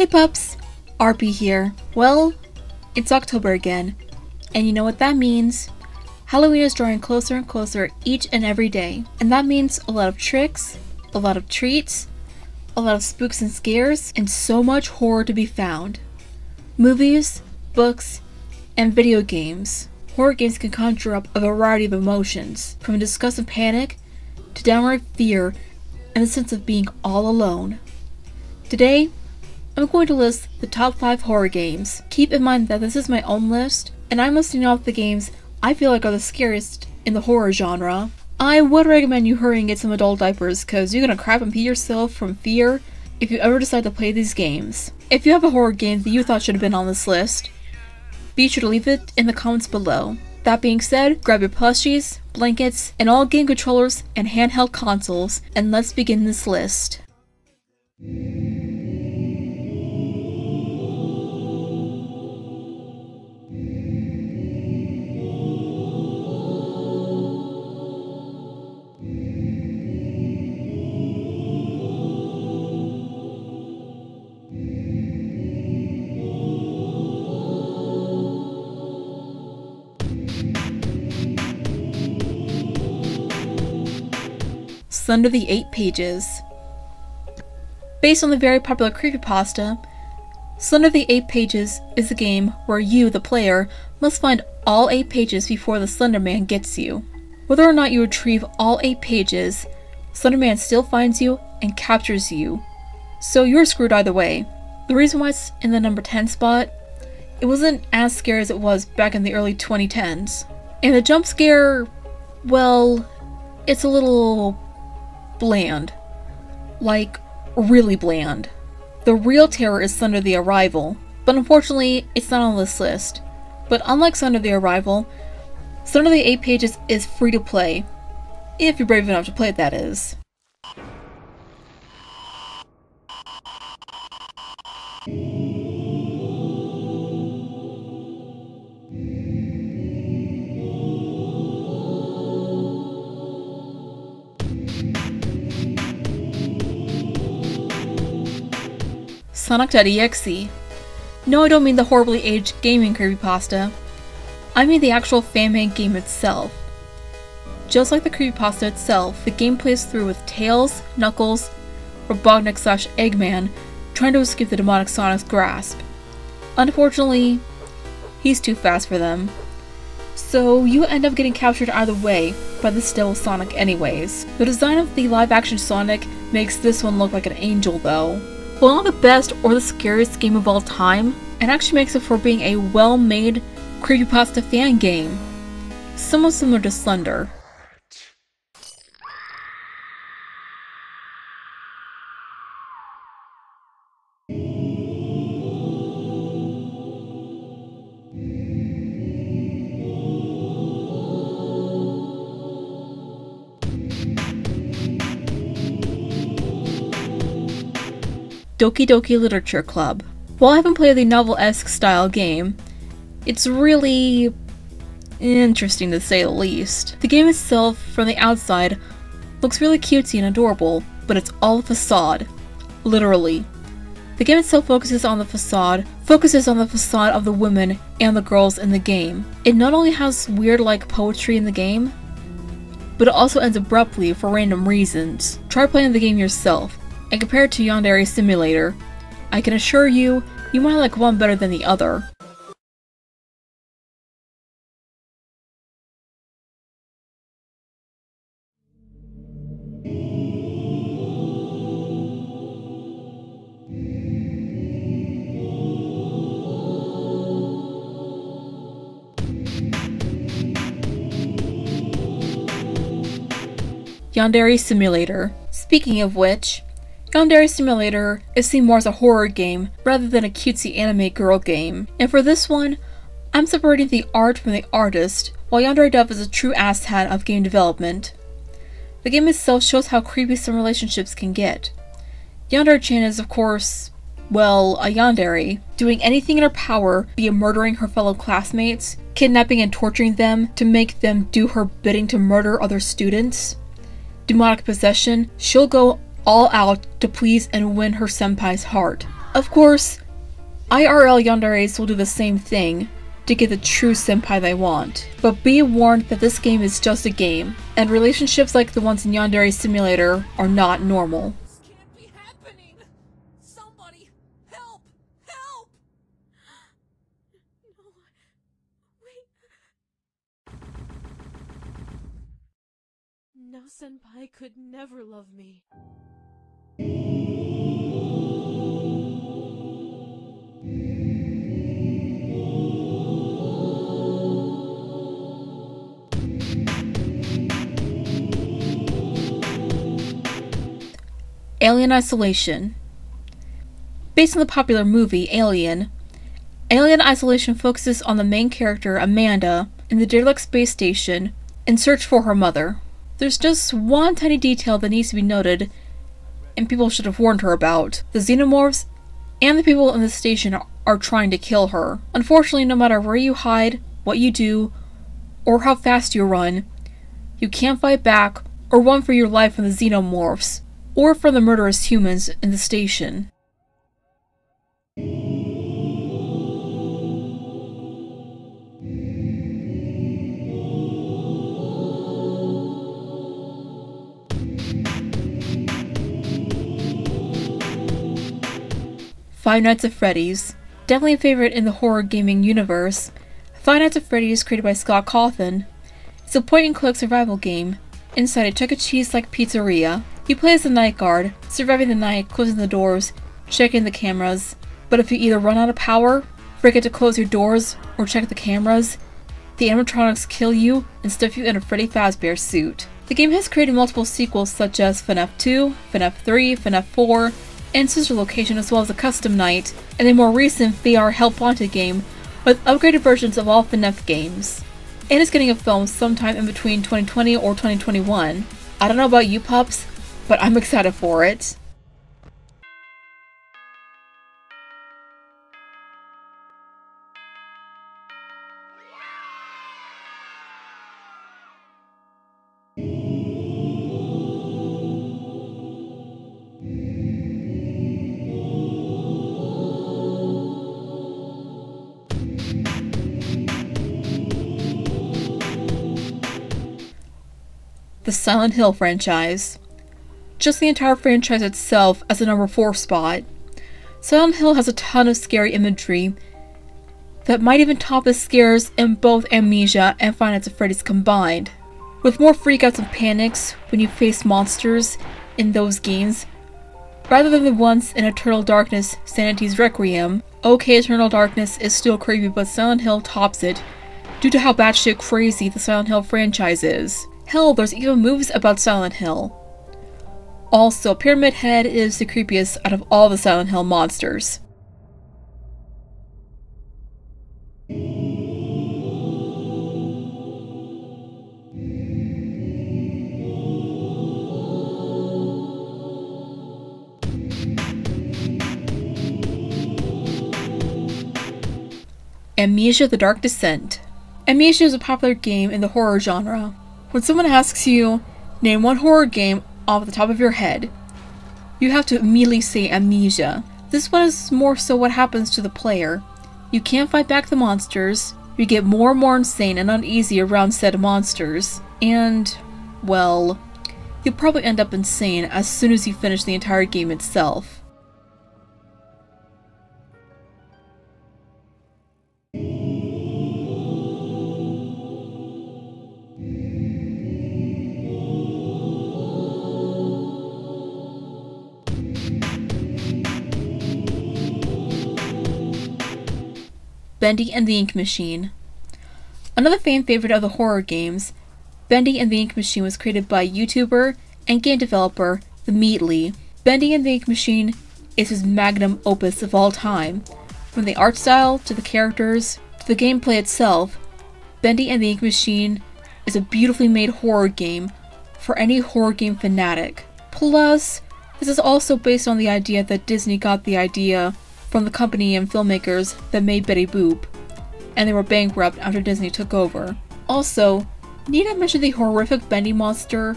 pups, RP here. Well, it's October again, and you know what that means. Halloween is drawing closer and closer each and every day, and that means a lot of tricks, a lot of treats, a lot of spooks and scares, and so much horror to be found. Movies, books, and video games. Horror games can conjure up a variety of emotions, from disgust and panic, to downright fear and the sense of being all alone. Today, I'm going to list the top 5 horror games. Keep in mind that this is my own list, and I'm listing off the games I feel like are the scariest in the horror genre. I would recommend you hurry and get some adult diapers, cause you're gonna crap and pee yourself from fear if you ever decide to play these games. If you have a horror game that you thought should have been on this list, be sure to leave it in the comments below. That being said, grab your plushies, blankets, and all game controllers and handheld consoles, and let's begin this list. Slender the 8 Pages. Based on the very popular creepypasta, Slender the 8 Pages is a game where you, the player, must find all 8 pages before the Slender Man gets you. Whether or not you retrieve all 8 pages, Slender Man still finds you and captures you, so you're screwed either way. The reason why it's in the number 10 spot, it wasn't as scary as it was back in the early 2010s. And the jump scare, well, it's a little bland. Like, really bland. The real terror is Slender the Arrival, but unfortunately, it's not on this list. But unlike Slender the Arrival, Slender the 8 Pages is free to play. If you're brave enough to play it, that is. Sonicexe. No, I don't mean the horribly aged gaming creepypasta. I mean the actual fan-made game itself. Just like the creepypasta itself, the game plays through with Tails, Knuckles, Robotnik/Eggman trying to escape the demonic Sonic's grasp. Unfortunately, he's too fast for them. So you end up getting captured either way by this devil Sonic anyways. The design of the live-action Sonic makes this one look like an angel though. While not the best or the scariest game of all time, it actually makes it for being a well-made creepypasta fan game. Somewhat similar to Slender. Doki Doki Literature Club. While I haven't played the novel-esque style game, it's really interesting to say the least. The game itself, from the outside, looks really cutesy and adorable, but it's all a facade. Literally. The game itself focuses on the facade of the women and the girls in the game. It not only has weird-like poetry in the game, but it also ends abruptly for random reasons. Try playing the game yourself, and compare it to Yandere Simulator. I can assure you, you might like one better than the other. Yandere Simulator. Speaking of which, Yandere Simulator is seen more as a horror game rather than a cutesy anime girl game. And for this one, I'm separating the art from the artist, while Yandere Dove is a true asshat of game development. The game itself shows how creepy some relationships can get. Yandere-chan is of course, well, a yandere, doing anything in her power, be it murdering her fellow classmates, kidnapping and torturing them to make them do her bidding to murder other students. Demonic possession, she'll go all out to please and win her senpai's heart. Of course, IRL yanderes will do the same thing to get the true senpai they want, but be warned that this game is just a game, and relationships like the ones in Yandere Simulator are not normal. This can't be happening! Somebody, help! Help! No, wait. No senpai could never love me. Alien Isolation. Based on the popular movie Alien, Alien Isolation focuses on the main character Amanda in the derelict space station in search for her mother. There's just one tiny detail that needs to be noted, and people should have warned her about. The xenomorphs and the people in the station are trying to kill her. Unfortunately, no matter where you hide, what you do, or how fast you run, you can't fight back or run for your life from the xenomorphs, or from the murderous humans in the station. Five Nights at Freddy's. Definitely a favorite in the horror gaming universe, Five Nights at Freddy's, created by Scott Cawthon, is a point-and-click survival game inside a Chuck E. Cheese-like pizzeria. You play as the night guard, surviving the night, closing the doors, checking the cameras, but if you either run out of power, forget to close your doors, or check the cameras, the animatronics kill you and stuff you in a Freddy Fazbear suit. The game has created multiple sequels such as FNAF 2, FNAF 3, FNAF 4, and Sister Location, as well as a custom night, and a more recent VR Help Wanted game with upgraded versions of all FNAF games. And it's getting a film sometime in between 2020 or 2021. I don't know about you pups, but I'm excited for it. The Silent Hill franchise. Just the entire franchise itself as a number 4 spot. Silent Hill has a ton of scary imagery that might even top the scares in both Amnesia and Five Nights at Freddy's combined. With more freakouts and panics when you face monsters in those games, rather than the ones in Eternal Darkness, Sanity's Requiem. Okay, Eternal Darkness is still creepy, but Silent Hill tops it due to how batshit crazy the Silent Hill franchise is. Hell, there's even movies about Silent Hill. Also, Pyramid Head is the creepiest out of all the Silent Hill monsters. Amnesia: The Dark Descent. Amnesia is a popular game in the horror genre. When someone asks you, name one horror game off the top of your head, you have to immediately say Amnesia. This one is more so what happens to the player. You can't fight back the monsters, you get more and more insane and uneasy around said monsters, and, well, you'll probably end up insane as soon as you finish the entire game itself. Bendy and the Ink Machine. Another fan favorite of the horror games, Bendy and the Ink Machine was created by YouTuber and game developer The Meatly. Bendy and the Ink Machine is his magnum opus of all time. From the art style, to the characters, to the gameplay itself, Bendy and the Ink Machine is a beautifully made horror game for any horror game fanatic. Plus, this is also based on the idea that Disney got the idea from the company and filmmakers that made Betty Boop, and they were bankrupt after Disney took over. Also, need I mention the horrific Bendy monster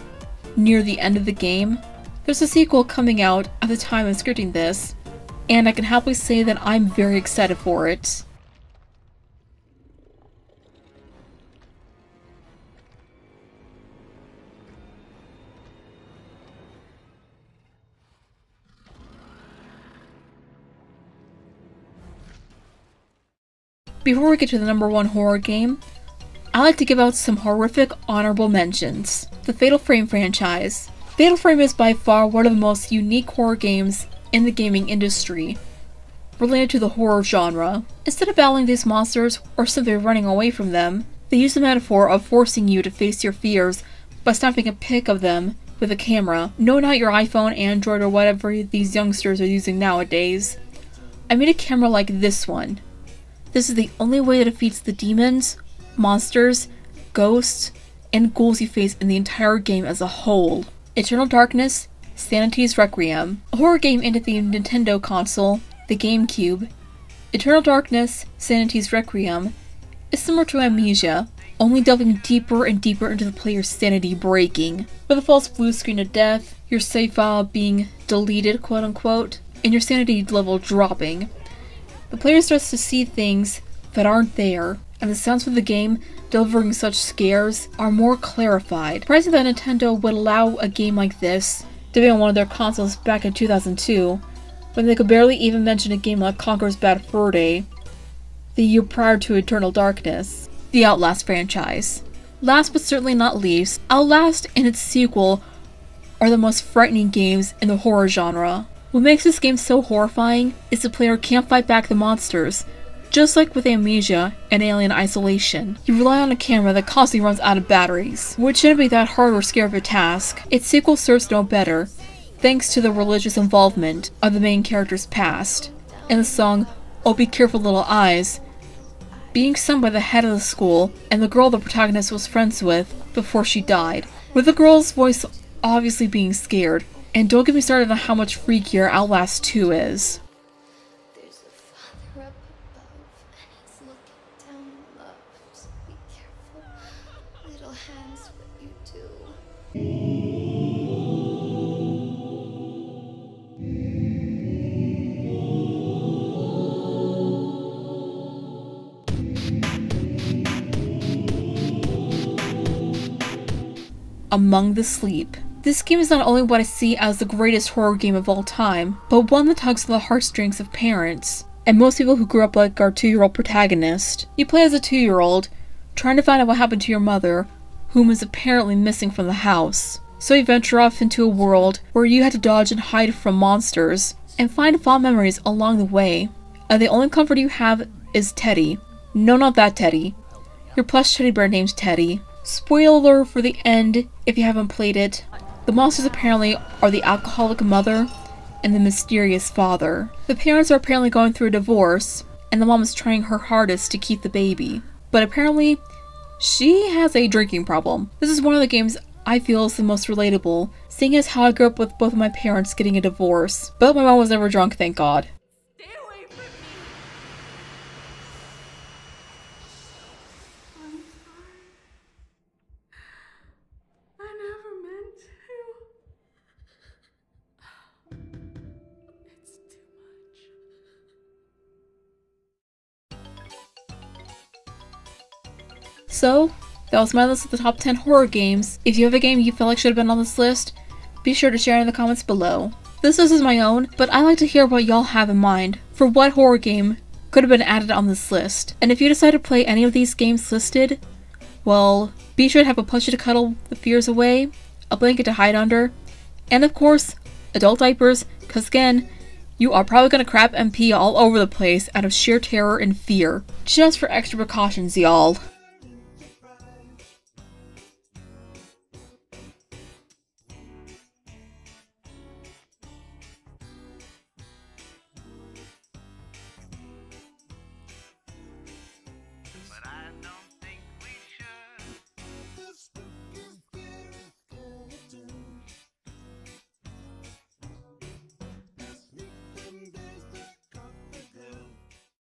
near the end of the game? There's a sequel coming out at the time of scripting this, and I can happily say that I'm very excited for it. Before we get to the #1 horror game, I like to give out some horrific honorable mentions. The Fatal Frame franchise. Fatal Frame is by far one of the most unique horror games in the gaming industry, related to the horror genre. Instead of battling these monsters or simply running away from them, they use the metaphor of forcing you to face your fears by snapping a pic of them with a camera. No, not your iPhone, Android, or whatever these youngsters are using nowadays. I made a camera like this one. This is the only way that defeats the demons, monsters, ghosts, and ghouls you face in the entire game as a whole. Eternal Darkness, Sanity's Requiem. A horror game into the Nintendo console, the GameCube. Eternal Darkness, Sanity's Requiem is similar to Amnesia, only delving deeper and deeper into the player's sanity breaking, with a false blue screen of death, your save file being deleted, quote unquote, and your sanity level dropping. The player starts to see things that aren't there, and the sounds from the game delivering such scares are more clarified. Surprising that Nintendo would allow a game like this to be on one of their consoles back in 2002, when they could barely even mention a game like Conker's Bad Fur Day, the year prior to Eternal Darkness. The Outlast franchise. Last but certainly not least, Outlast and its sequel are the most frightening games in the horror genre. What makes this game so horrifying is the player can't fight back the monsters. Just like with Amnesia and Alien Isolation, you rely on a camera that constantly runs out of batteries, which shouldn't be that hard or scary of a task. Its sequel serves no better, thanks to the religious involvement of the main character's past, and the song "Oh Be Careful Little Eyes" being sung by the head of the school and the girl the protagonist was friends with before she died, with the girl's voice obviously being scared. And don't get me started on how much freakier Outlast 2 is. There's a Father up above, and he's looking down in love, so be careful. Little hands, what you do. Among the Sleep. This game is not only what I see as the greatest horror game of all time, but one that tugs on the heartstrings of parents, and most people who grew up like our 2-year-old protagonist. You play as a 2-year-old, trying to find out what happened to your mother, whom is apparently missing from the house. So you venture off into a world where you had to dodge and hide from monsters, and find fond memories along the way. And the only comfort you have is Teddy. No, not that Teddy. Your plush teddy bear named Teddy. Spoiler for the end if you haven't played it. The monsters apparently are the alcoholic mother and the mysterious father. The parents are apparently going through a divorce, and the mom is trying her hardest to keep the baby. But apparently, she has a drinking problem. This is one of the games I feel is the most relatable, seeing as how I grew up with both of my parents getting a divorce. But my mom was never drunk, thank God. Stay away from me! I'm sorry. I never meant to. It's too much. So, that was my list of the top 10 horror games. If you have a game you feel like should have been on this list, be sure to share in the comments below. This list is my own, but I like to hear what y'all have in mind for what horror game could have been added on this list. And if you decide to play any of these games listed, well, be sure to have a plushie to cuddle the fears away, a blanket to hide under, and of course, adult diapers, cause again, you are probably gonna crap and pee all over the place out of sheer terror and fear. Just for extra precautions, y'all.